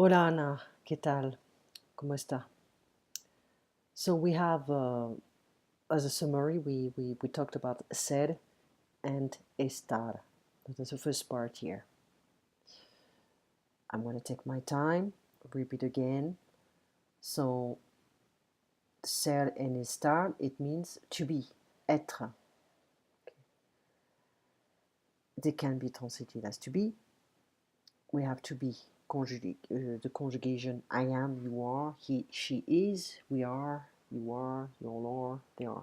Hola Ana, ¿qué tal? ¿Cómo está? So we have, as a summary, we talked about ser and estar. That's the first part here. I'm going to take my time, repeat again. So ser and estar, it means to be, être. They can be translated as to be. We have to be, the conjugation I am, you are, he, she is, we are, you are, you all are, they are.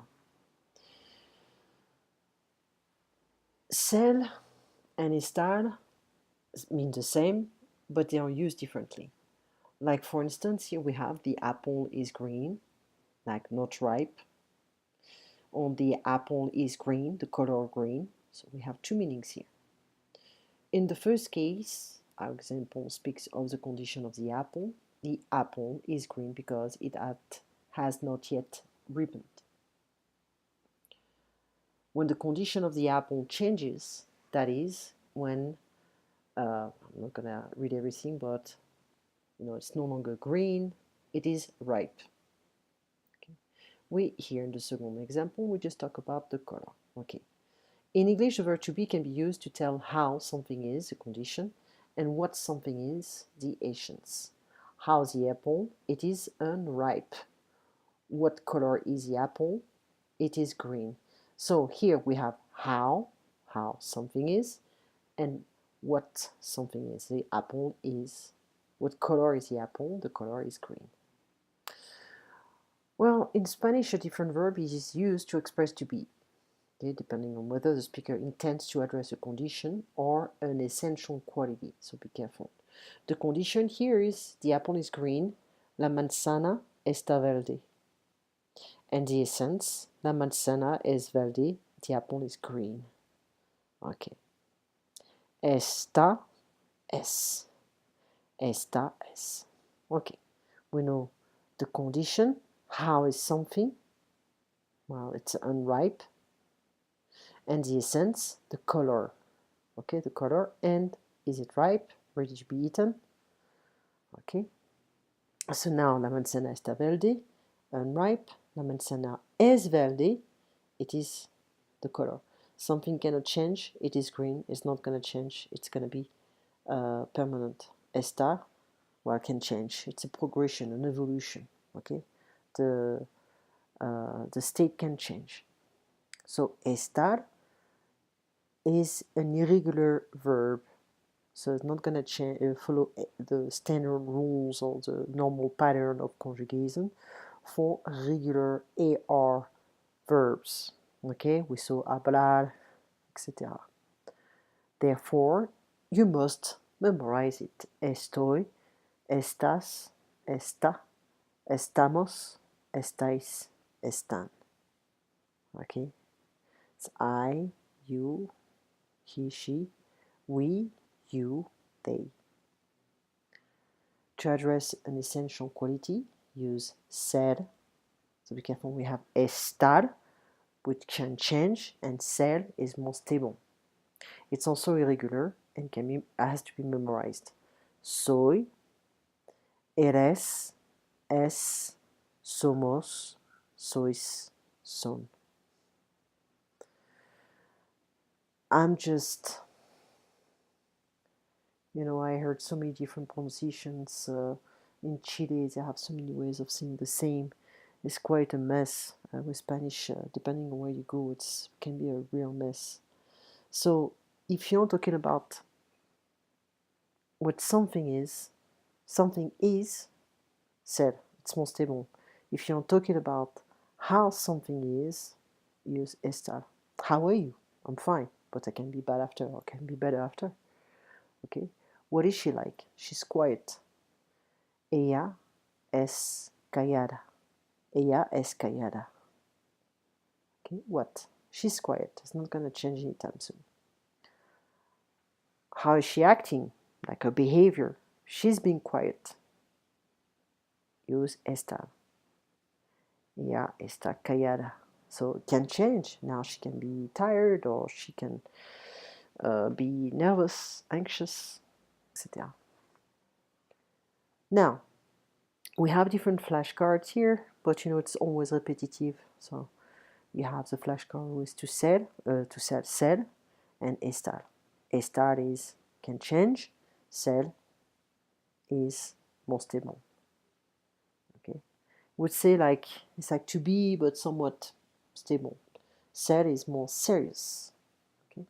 Ser and estar mean the same, but they are used differently. Like for instance, here we have the apple is green, like not ripe. On the apple is green, the color green. So we have two meanings here. In the first case, our example speaks of the condition of the apple. The apple is green because it has not yet ripened. When the condition of the apple changes, that is when, I'm not gonna read everything, but it's no longer green, it is ripe. Okay. We here in the second example, we just talk about the color. Okay. In English, the verb to be can be used to tell how something is, the condition, and what something is, the essence. How the apple? It is unripe. What color is the apple? It is green. So here we have how something is, and what something is. The apple is. What color is the apple? The color is green. Well, in Spanish, a different verb is used to express to be, okay, depending on whether the speaker intends to address a condition or an essential quality, so be careful. The condition here is the apple is green, la manzana está verde. And the essence, la manzana es verde, the apple is green. Okay. Está es. Esta es. Okay. We know the condition. How is something? Well, it's unripe. And the essence, the color. Okay, the color. And is it ripe? Ready to be eaten? Okay. So now la manzana está verde, unripe. La manzana es verde. It is the color. Something cannot change. It is green. It's not going to change. It's going to be permanent. Está, well, can change. It's a progression, an evolution. Okay, the state can change. So estar is an irregular verb, so it's not going to follow the standard rules or the normal pattern of conjugation for regular AR verbs. Okay, we saw hablar, etc. Therefore, you must memorize it. Estoy, estás, está, estamos, estáis, están. Okay, it's I, you, he, she, we, you, they. To address an essential quality, use ser. So be careful, we have estar, which can change, and ser is more stable. It's also irregular and has to be memorized. Soy, eres, es, somos, sois, son. I'm just, I heard so many different pronunciations. In Chile, they have so many ways of saying the same. It's quite a mess with Spanish. Depending on where you go, it can be a real mess. So if you're talking about what something is said, it's more stable. If you're talking about how something is, use estar. How are you? I'm fine, but I can be bad after, or can be better after. Okay? What is she like? She's quiet. Ella es callada. Ella es callada. Okay, what? She's quiet. It's not going to change anytime soon. How is she acting? Like her behavior. She's being quiet. Use estar. Ella está callada. So it can change. Now she can be tired, or she can be nervous, anxious, etc. Now, we have different flashcards here, but it's always repetitive. So you have the flashcard with ser, and estar. Estar is can change, ser is more stable. Okay, would say like it's like to be, but somewhat stable. Ser is more serious. Okay,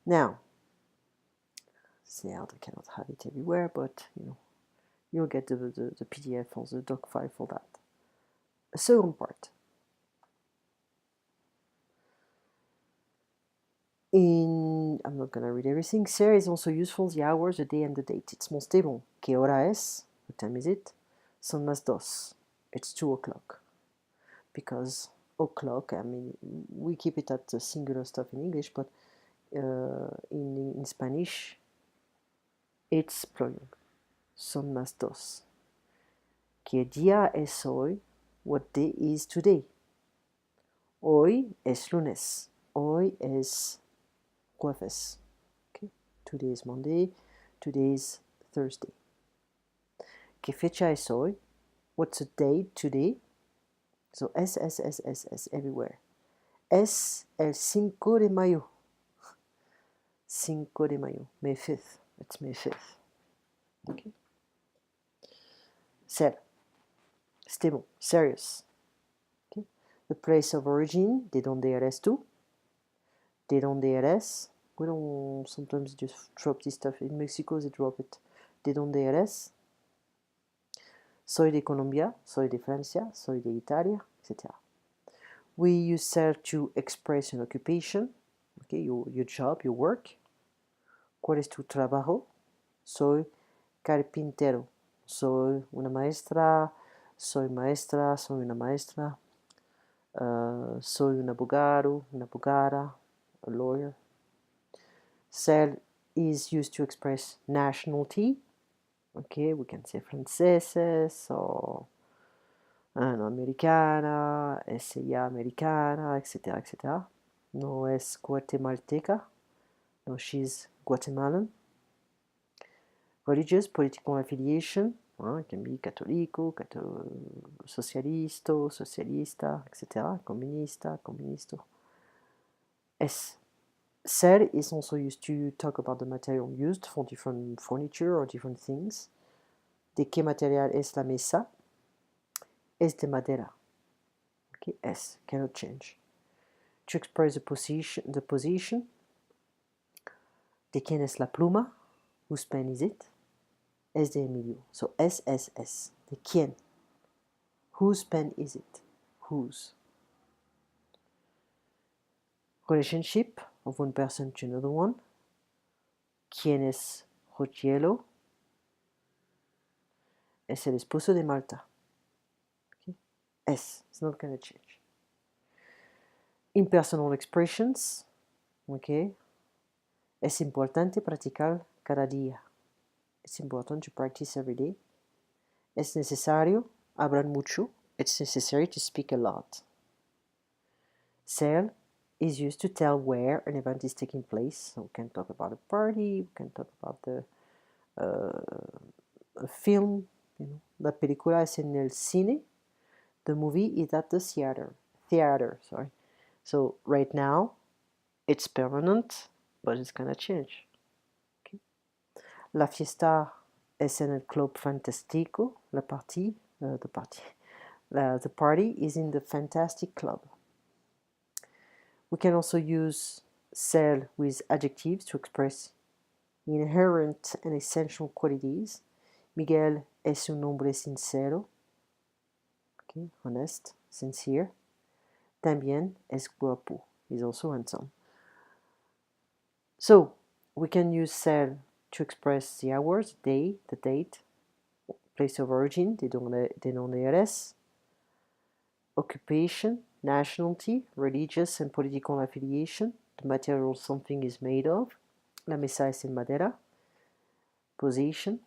now ser, I cannot have it everywhere, but you'll get the PDF or the doc file for that. A second part. I'm not gonna read everything. Ser is also useful the hours, the day, and the date. It's more stable. ¿Qué hora es? What time is it? Son las dos. It's 2 o'clock. Because o'clock, I mean, we keep it at the singular stuff in English, but in Spanish, it's plural. Son las dos. ¿Qué día es hoy? What day is today? Hoy es lunes. Hoy es jueves. Okay? Today is Monday. Today is Thursday. ¿Qué fecha es hoy? What's the date today? So S everywhere. Es el 5 de mayo. 5 de mayo. May 5th. It's May 5th. Okay. Ser. Stable. Serious. Okay. The place of origin. ¿De dónde eres tú? ¿De dónde eres? We don't sometimes just drop this stuff. In Mexico, they drop it. ¿De dónde eres? Soy de Colombia, soy de Francia, soy de Italia, etc. We use ser to express an occupation, okay, your job, your work. ¿Cuál es tu trabajo? Soy carpintero. Soy una maestra, soy maestra, soy una maestra. Soy un abogado, una abogada, a lawyer. Ser is used to express nationality. Okay, we can say franceses or americana, es ella americana, etc., etc. No es guatemalteca. No, she's Guatemalan. Religious, political affiliation. It can be católico, socialisto, socialista, etc. Comunista, comunisto. Es. Ser is also used to talk about the material used for different furniture or different things. ¿De qué material es la mesa? Es de madera. Okay, es cannot change. To express the position. ¿De quién es la pluma? Whose pen is it? Es de Emilio. So es. ¿De quién? Whose pen is it? Whose? Relationship of one person to another one. ¿Quién es Rocielo? Es el esposo de Malta. Okay. Es. It's not going to change. Impersonal expressions. Okay. Es importante practicar cada día. It's important to practice every day. Es necesario hablar mucho. It's necessary to speak a lot. Ser is used to tell where an event is taking place. So we can talk about a party, we can talk about a film. La película es en el cine. The movie is at the theater. Sorry. So right now, it's permanent, but it's gonna change. Okay. La fiesta es en el club fantástico. The party is in the fantastic club. We can also use ser with adjectives to express inherent and essential qualities. Miguel es un hombre sincero. Okay, honest, sincere. También es guapo. He's also handsome. So, we can use ser to express the hours, day, the date, place of origin, de donde eres, occupation, nationality, religious and political affiliation, the material something is made of, la mesa es en madera, position,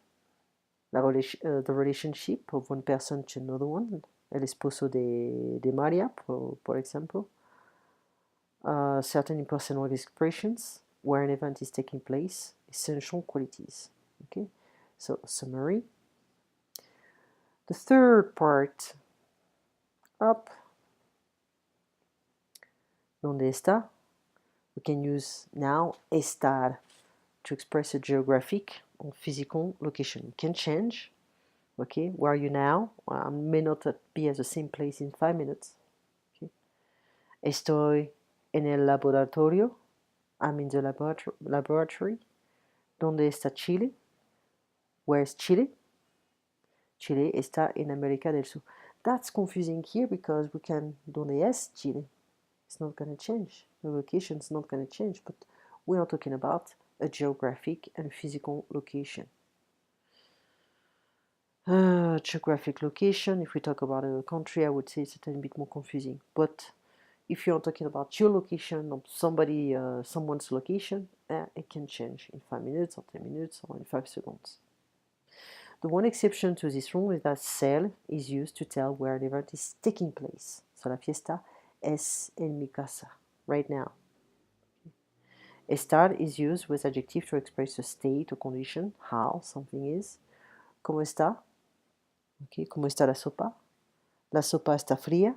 the relationship of one person to another one, el esposo de María, por example, certain impersonal expressions, where an event is taking place, essential qualities. Okay, So summary. The third part, up. ¿Dónde está? We can use now estar to express a geographic or physical location. It can change. Okay, where are you now? Well, I may not be at the same place in 5 minutes. Okay. Estoy en el laboratorio. I'm in the laboratory. ¿Dónde está Chile? Where's Chile? Chile está en América del Sur. That's confusing here because we can ¿Dónde es Chile? It's not going to change. The location is not going to change, but we are talking about a geographic and physical location. Geographic location, if we talk about a country, I would say it's a tiny bit more confusing. But if you're talking about your location or someone's location, it can change in 5 minutes or 10 minutes or in 5 seconds. The one exception to this rule is that ser is used to tell where an event is taking place. So la fiesta es en mi casa, right now. Estar is used with adjective to express a state or condition, how something is. ¿Cómo está? Okay, ¿cómo está la sopa? La sopa está fría.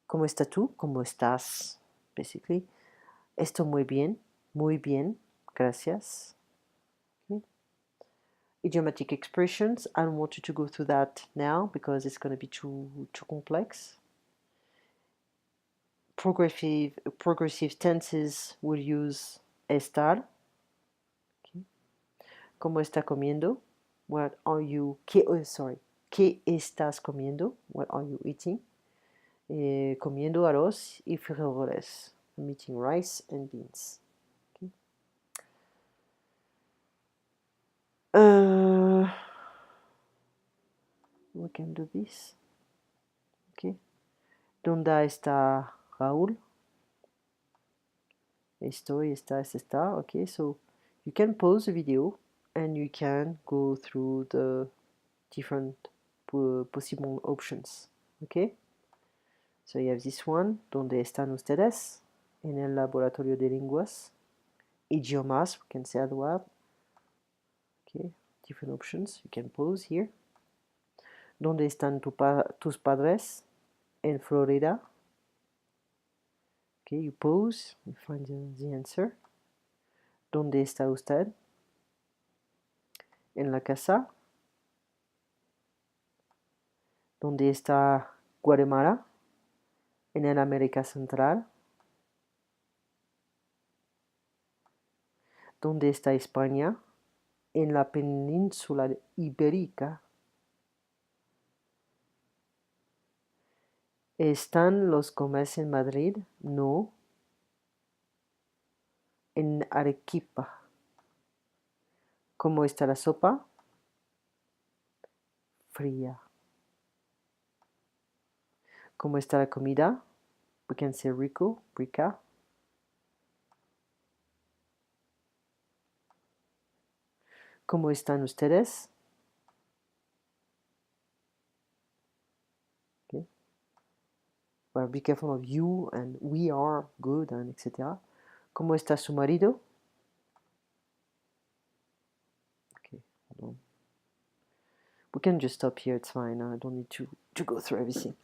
¿Cómo está tú? ¿Cómo estás? Basically. Estoy muy bien, gracias. Okay. Idiomatic expressions, I don't want you to go through that now because it's going to be too complex. Progressive tenses will use estar. Okay. ¿Cómo está comiendo? What are you? ¿Qué estás comiendo? What are you eating? Comiendo arroz y frijoles. I'm eating rice and beans. Okay. We can do this. Okay. ¿Dónde está Raúl? Está. Okay, so you can pause the video and you can go through the different possible options. Okay. So you have this one. ¿Dónde están ustedes? En el laboratorio de lenguas. Idiomas, we can say that word. Okay, different options. You can pause here. ¿Dónde están tus padres? En Florida. Okay, you pause, you find the answer. ¿Dónde está usted? En la casa. ¿Dónde está Guatemala? En el América Central. ¿Dónde está España? En la península ibérica. ¿Están los Gómez en Madrid? No. En Arequipa. ¿Cómo está la sopa? Fría. ¿Cómo está la comida? We can say rico, rica. ¿Cómo están ustedes? Okay. Well, be careful of you and we are good and etc. ¿Cómo está su marido? Okay, hold on. We can just stop here, it's fine. I don't need to go through everything.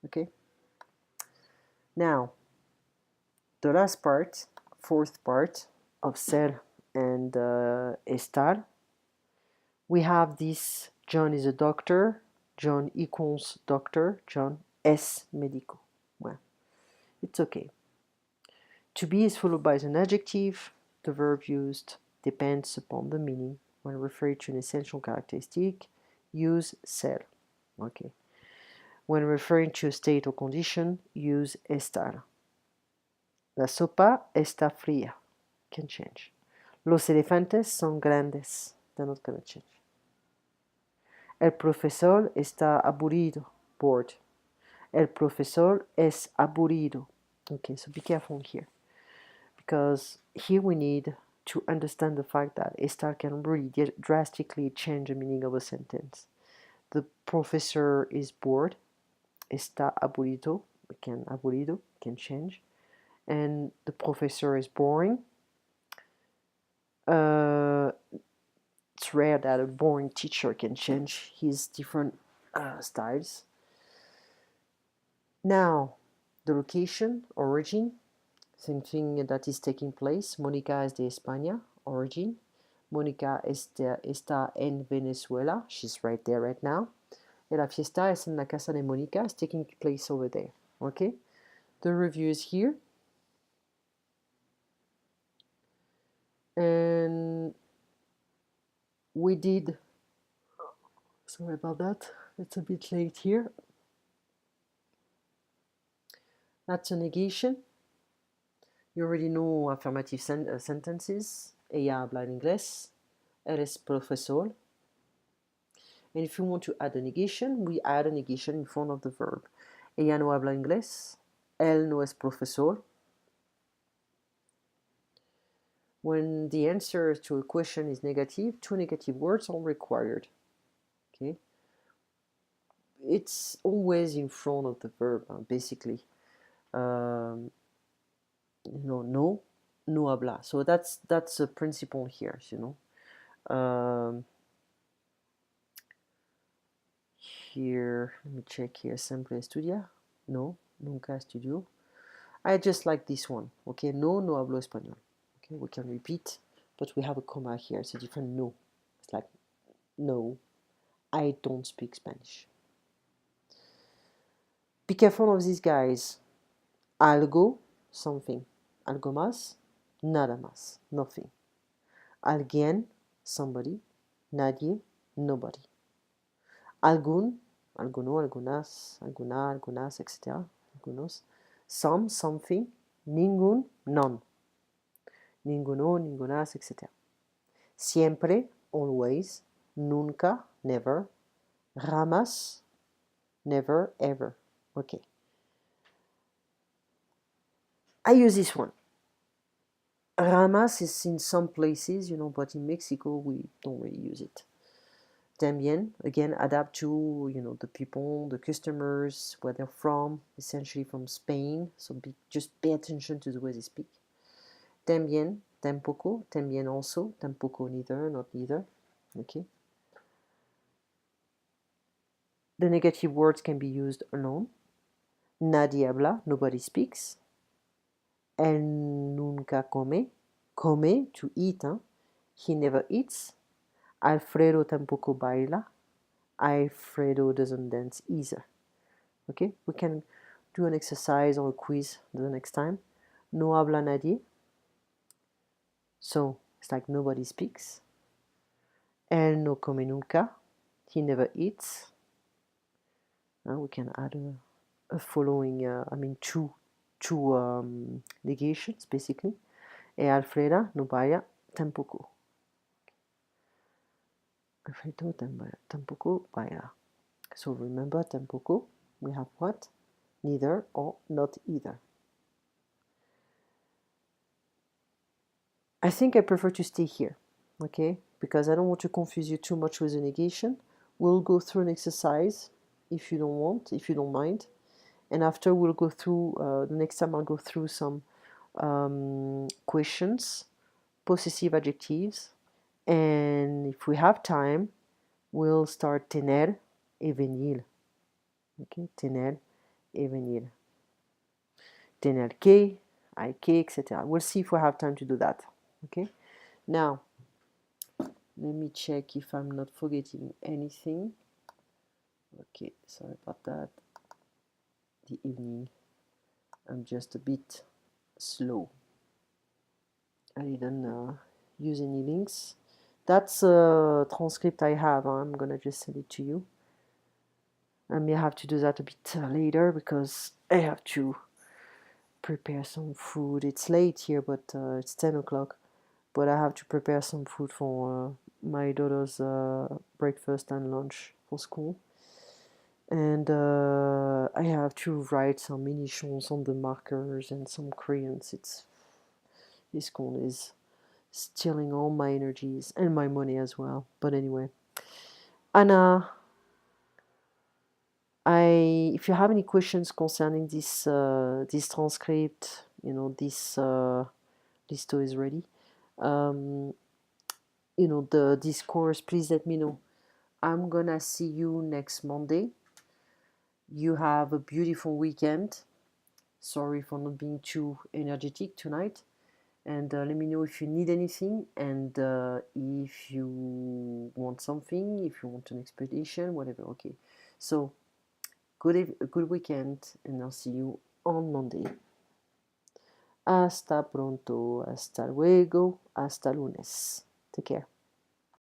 Okay. Now, the last part, fourth part of ser and estar. We have this, John is a doctor, John equals doctor, John es médico. Well, it's okay. To be is followed by an adjective. The verb used depends upon the meaning. When referring to an essential characteristic, use ser. Okay. When referring to a state or condition, use estar. La sopa está fría. Can change. Los elefantes son grandes. They're not going to change. El profesor está aburrido. Bored. El profesor es aburrido. Okay, so be careful here. Because here we need to understand the fact that estar can really drastically change the meaning of a sentence. The professor is bored. Está aburrido. Aburrido can change. And the professor is boring. It's it's rare that a boring teacher can change his different styles. Now, the location, origin, same thing that is taking place. Mónica es de España, origin. Mónica está en Venezuela. She's right there right now. Y la fiesta es en la casa de Mónica. It's taking place over there. Okay? The review is here. And we did, sorry about that, it's a bit late here. That's a negation. You already know affirmative sentences. Ella habla en inglés. Eres profesor. And if you want to add a negation, we add a negation in front of the verb. Ella no habla inglés. Él no es profesor. When the answer to a question is negative, two negative words are required. Okay? It's always in front of the verb, basically. No habla. So that's a principle here, Here, let me check here. Siempre estudia. No, nunca estudió. I just like this one. Okay, no hablo español. Okay, we can repeat, but we have a comma here. It's a different no. It's like, no, I don't speak Spanish. Be careful of these guys. Algo, something. Algo más, nada más, nothing. Alguien, somebody. Nadie, nobody. Algún, alguno, algunas, alguna, algunas, etc. Algunos. Some, something. Ningún, none. Ninguno, ningunas, etc. Siempre, always. Nunca, never. Jamás, never, ever. Okay. I use this one. Jamás is in some places, but in Mexico we don't really use it. También, again, adapt to, the people, the customers, where they're from, essentially from Spain. So just pay attention to the way they speak. También, tampoco, también also, tampoco neither, not neither. Okay. The negative words can be used alone. Nadie habla, nobody speaks. Él nunca come. Come, to eat. He never eats. Alfredo tampoco baila. Alfredo doesn't dance either. Okay, we can do an exercise or a quiz the next time. No habla nadie. So it's like nobody speaks. Él no come nunca. He never eats. We can add a following, two negations basically. E Alfreda no baila tampoco. Alfredo tampoco baila. So remember, tampoco, we have what? Neither or not either. I think I prefer to stay here, okay? Because I don't want to confuse you too much with the negation. We'll go through an exercise if you don't mind. And after we'll go through, the next time I'll go through some questions, possessive adjectives, and if we have time, we'll start tener y venir. Okay, tener y venir. Tener que, hay que, etc. We'll see if we have time to do that. Okay, now let me check if I'm not forgetting anything. Okay, sorry about that. The evening, I'm just a bit slow. I didn't use any links. That's a transcript I have. I'm gonna just send it to you. I may have to do that a bit later because I have to prepare some food. It's late here, but it's 10 o'clock. But I have to prepare some food for my daughter's breakfast and lunch for school. And I have to write some initials on the markers and some crayons. This school is stealing all my energies and my money as well. But anyway, Anna, if you have any questions concerning this this transcript, this listo is ready. the discourse, please let me know. I'm gonna see you next Monday. You have a beautiful weekend. Sorry for not being too energetic tonight. And let me know if you need anything, and if you want something, if you want an expedition, whatever. Okay. So good weekend, and I'll see you on Monday. Hasta pronto, hasta luego, hasta lunes. Take care.